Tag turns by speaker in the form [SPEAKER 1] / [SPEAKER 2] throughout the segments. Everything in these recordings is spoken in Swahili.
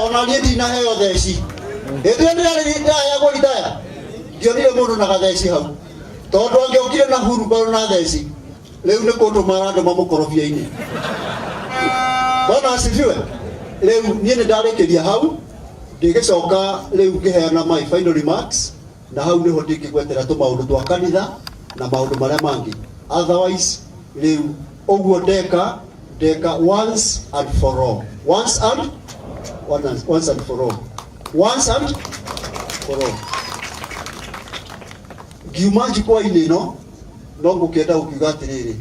[SPEAKER 1] ona niĩ ndinaheo theci hĩndĩ ndĩrarĩ ya gũritaya ndionire mũndũ na gatheci hau tondũ angĩokire na hurumbarũ na theci rĩu nĩ kũndũma andũ mamũkorobia-inĩ. Bwana asifiwe. Rĩu niĩ nĩ ndarĩkĩria hau ngĩgĩcoka rĩu ngĩheana my final remarks na hau nĩho ndĩngĩgwetera tũmaũndũ twa kanitha na maũndũ marĩa mangĩ. Otherwise rĩu ũguo ndeka once and for all. Once and for all. Once and for all. Ngiuma njukwa-inĩ ĩno no ngũkĩenda gũkiuga atĩrĩrĩ,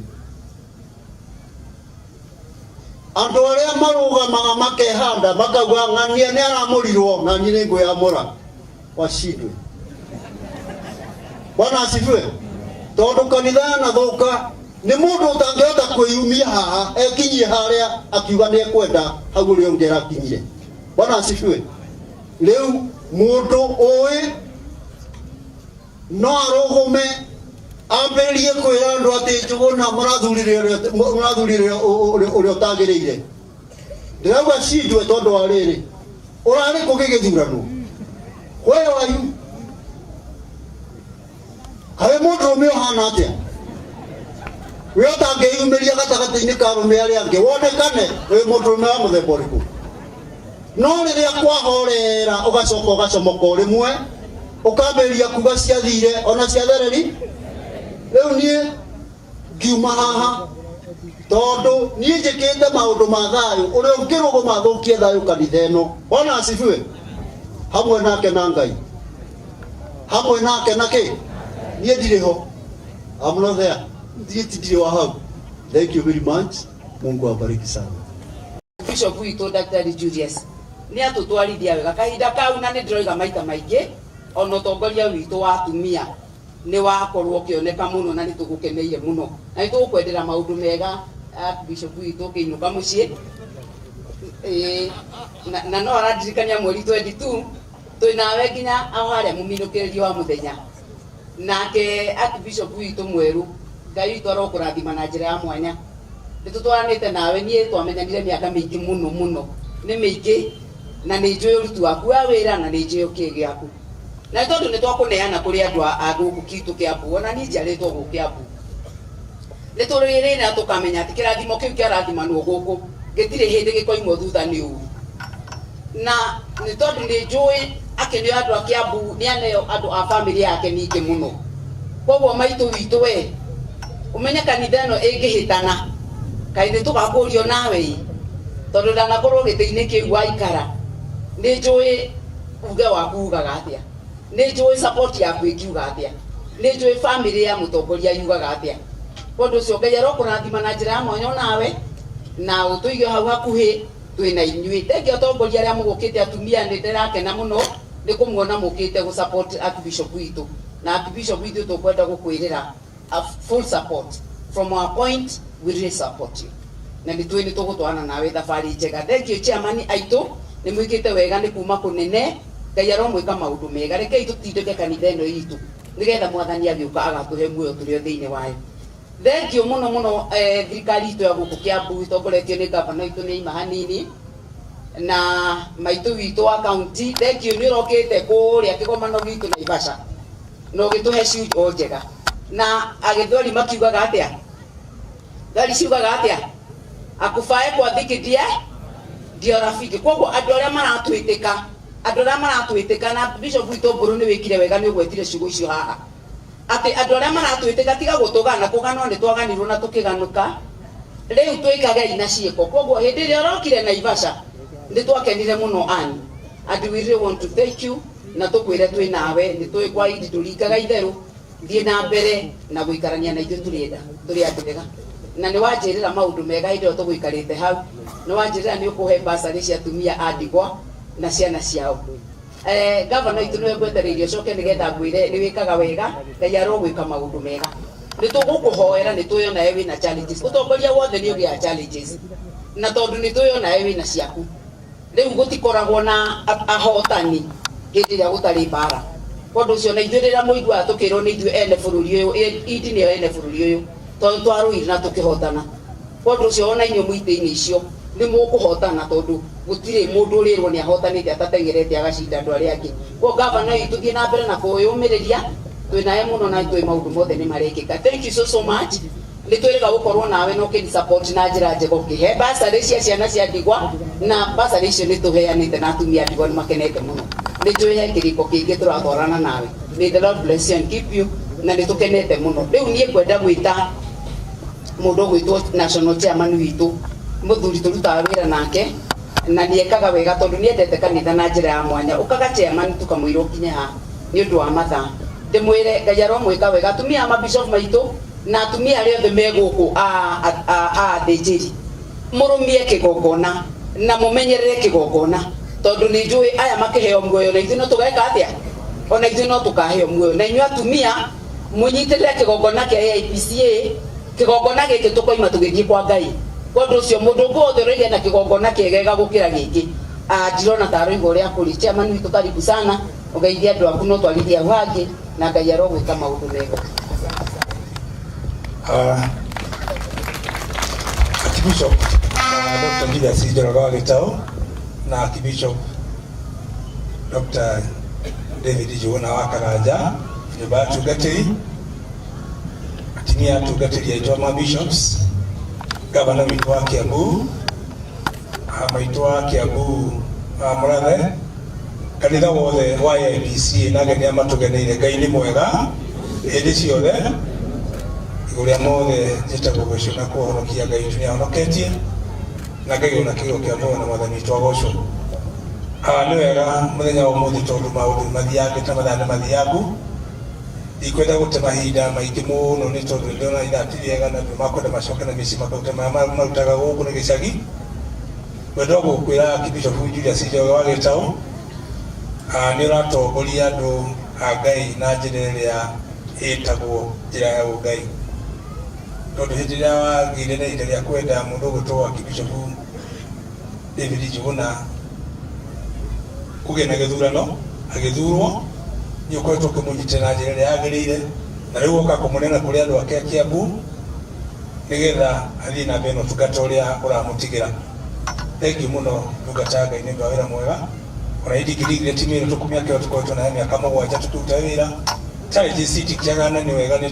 [SPEAKER 1] andũ arĩa marũgamaga makehanda makauga ng'ania nĩ aramũrirwo na niĩ nĩ ngwĩamũra washindwe. Bwana asifiwe. Tondũ kanitha yanathũka nĩ mũndũ ũtangĩhota kwĩyumia haha ekinyie harĩa akiuga nĩ ekwenda hau ũrĩa ũngĩ arakinyire. Bwana asifiwe. Rĩu mũndũ ũĩ no arũgũme ambĩrĩrie kwĩra andũ atĩ Njũgũna mũrathurire ũrĩa ũtagĩrĩire. Ndĩrauga cindwe tondũ wa rĩrĩ ũrarĩ kũ gĩgĩthurano where are you? Kaĩ mũndũrũme ũhana atĩa we ũtangĩyumĩria gatagatĩ-inĩ ka arũme arĩa angĩ wonekane wĩ mũndũrũme wa mũthemba ũrĩkũ? No rĩrĩa kwahorera ũgacoka ũgacomoka rĩmwe ũkambĩrĩria kuga ciathire ona ciathereri. Rĩu niĩ ngiuma haha tondũ niĩ njĩkĩte maũndũ ma thayũ ũrĩa ũngĩrũgũma athũkie thayũ kanitha ĩno. Bwana asifiwe. Hamwe nake na Ngai, hamwe nake na kĩ niĩ ndirĩ ho. I'm not there. Ndirĩ wa hau. Thank you very much. Mungu awabariki sana.
[SPEAKER 2] Bishop witũ Dr. Julius nĩ atũtwarithia wega kahinda kau, na nĩ ndĩroiga maita maingĩ ona ũtongoria witũ wa atumia nĩ wakorwo ũkĩoneka mũno na nĩ tũgũkeneire mũno na nĩ tũgũkwendera maũndũ mega Bishop witũ ũkĩinũka mũciĩ. Na no arandirikania mweri 22 twĩ nawe nginya harĩa mũminũkĩrĩrio wa mũthenya nake Bishop witũ mwerũ Ngai witũ arokũrathima na njĩra ya mwanya. Nĩ tũtwaranĩte nawe, niĩ twamenyanire mĩaka mĩingĩ mũno mũno, nĩ mĩingĩ, na nĩ njũĩ ũruti waku wa wĩra na nĩ njũĩ ũkĩ gĩaku. Na tondũ nĩ twakũneana kũrĩ andũ a gũkũ Kitũ Kĩambu, ona niĩ njiarĩtwo gũkũ Kĩambu, nĩ tũrĩrĩ na tũkamenya atĩ kĩrathimo kĩu kĩarathimanwo gũkũ gĩtirĩ hĩndĩ gĩkoimwo thutha nĩ ũru. Na nĩ tondũ nĩ njũĩ akĩneo andũ a Kĩambu nĩ aneo andũ a bamĩrĩ yake ningĩ mũno. Koguo maitũ witũ we ũmenye kanitha ĩno ĩngĩhĩtana kaĩ nĩ tũgakũrio nawe tondũ ndanakorwo gĩtĩ-inĩ kĩu waikara. Nĩ njũĩ uge waku ugaga atĩa, nĩ njũĩ support yaku ĩkiuga atĩa, nĩ njũĩ bamĩrĩ ya mũtongoria yugaga atĩa. Ũndũ ũcio Ngai arokũrathima na njĩra ya mwanya nawe na ũtũige hau hakuhĩ twĩna inyuĩ. Thengia atongoria arĩa mũgũkĩte atumia, nĩ ndĩrakena mũno nĩ kũmuona mũkĩte gũ support Archbishop witũ, na Archbishop witũ tũkwenda gũkwĩrĩra a full support from our point. We really support you na nĩ twĩ nĩ tũgũtwarana nawe thabarĩ njega. Thank you chairman aitũ, nĩ mwĩkĩte wega, nĩ kuma kũnene. Ngai aromwĩka maũndũ mega. Rekei tũtindĩke kanitha ĩno itũ nĩgetha mwathani agĩũka agatũhe muoyo tũrĩ thĩinĩ wayo. Thank you mũno mũno thirikari itũ ya gũkũ Kĩambu itongoretio nĩ gavana itũ nĩ Ima Hanini na maitũ witũ wa county. Thank you, nĩ ũrokĩte kũrĩa kĩgomano gitũ Naivasha na ũgĩtũhe ciugo njega. Na agĩthweri makiugaga atĩa, thari ciugaga atĩa, akufae kwathikithia ndio rafiki. Koguo andũ arĩa maratwĩtĩka na Bishop witũ Mbũrũ nĩ wĩkire wega, nĩ ũgwetire ciugo icio haha atĩ andũ arĩa maratwĩtĩka tiga gũtũgana, kũganwo nĩ twaganirwo na tũkĩganũka, rĩu twĩkage ina ciĩko. Koguo hĩndĩ ĩrĩa ũrokire Naivasha nĩ twakenire mũno ani, and we really want to thank you na tũkwĩre twĩ nawe, nĩ twĩ kwa idi tũringaga itherũ thiĩ na mbere na gũikarania na ithuĩ tũrĩ andũ ega. Na nĩ wanjĩrĩra maũndũ mega hĩndĩ ĩyo tũgũikarĩte hau, nĩ wanjĩrĩra nĩ ũkũhe basarĩ cia atumia a ndigwa na ciana ciao. Gavana itũ nĩwe ngwetereire ũcoke nĩgetha ngwĩre nĩ wĩkaga wega, Ngai arogwĩka maũndũ mega. Nĩ tũgũkũhoera, nĩ twĩona nawe wĩna challenges, ũtongoria wothe nĩ ũgĩaga challenges, na tondũ nĩ twĩona nawe wĩna ciaku. Rĩu gũtikoragwo na ahotani hĩndĩ ĩrĩa gũtarĩ mbara. Ũndũ ũcio na ithuĩ rĩrĩa mũiguaga tũkĩrwo nĩ ithuĩ ene bũrũri ũyũ, indi nĩyo ene bũrũri ũyũ, tondũ twarũire na tũkĩhotana. Ũndũ ũcio ona inyuĩ mũitĩ-inĩ icio ni mukuhotana tondu gutire mundu urirwo ni ahotanite atatengerete agacinda andu aria angi ko gavana itu thie na mbere na kuyumiriria twinae muno na itwe maundu mothe ni marekika. Thank you so much. Nitwirega gukorwo nawe no kini support na njira njega ukihe basari cia ciana cia ndigwa na basari icio nituheanite na atumia ndigwa ni makenete muno. Nitwihe kiriko kingi turatwarana nawe. May the Lord bless you and keep you. Na nitukenete muno. Riu nie kwenda gwita mundu gwitwo national chairman witu muthuri turutaga wira nake na niekaga wega tondu niendete kanitha na njira ya mwanya ukaga chairman tukamwira ukinye ha ni undu wa mathaa. Ndimwire Ngai aromwika wega atumia ma bishop maitu na atumia aria othe meguku a thĩnjĩri murumie kigongona na mumenyerere kigongona tondu ni njui aya makiheo muoyo na ithuĩ no tugeka atia ona ithuĩ no tukaheo muoyo na inyuĩ atumia munyitirire kigongona kia IPCA kigongona giki tukoima tugithie kwa Ngai kondu ucio mundu ngothe roige na kigongona kiegega gukira giki ndirona taro igå rä a kå rä chairman witå karibu sana ugeithia andå aku no twarithia wangi na Ngai arogwĩka maũndũ mega.
[SPEAKER 3] Archbishop Dr. Julius Njoroge wa Gĩtaũ na Archbishop Dr. David Njuguna wa Karanja nyũmba ya tungatĩri atumia atungatĩri aitũ ma bishops gavana witũ wa Kiambu maitũ wa Kiambu Mũrathe kanitha wothe wa IPCA na ageni amatugeneire Ngai nĩ mwega hĩndĩ ciothe uria mothe njĩtagwo gũcio na kũhonokia Ngai nĩ ahonoketie na Ngai ona kĩgo kĩa muoyo na mwathani twagocwo. Nĩ wega mũthenya wa ũmũthĩ tondũ maũndũ mathiange ta mathaa nĩ mathiangu ikwenda gũte mahinda maingĩ mũno nĩ tondũ ndĩrona ithati rĩega na makwenda macoke na mĩciĩ makaruta marĩa marutaga gũkũ nĩ gĩcagi. Wendo gũkwĩra Archbishop Julius Njoroge wa Gĩtaũ nĩ ũratongoria andũ a Ngai na njĩra ĩrĩa ĩtagwo njĩra ya ũngai tondu hindi ria wagire na ihinda ria kwenda mundu gwitwo Archbishop David Njuguna kugena githurano agithurwo ni ukoretwo kimunyitira na njira ria yagirire na riu uka kumunena kuri andu ake Kiambu nigetha athii na mbere utungata uria uramutigira. Thank you muno ndungata Ngai ni wira mwega ona hindi kirigire timu ino tukumia kio tukoretwo nayo miaka 7 tukiruta wira challenges city kiagana ni wega ni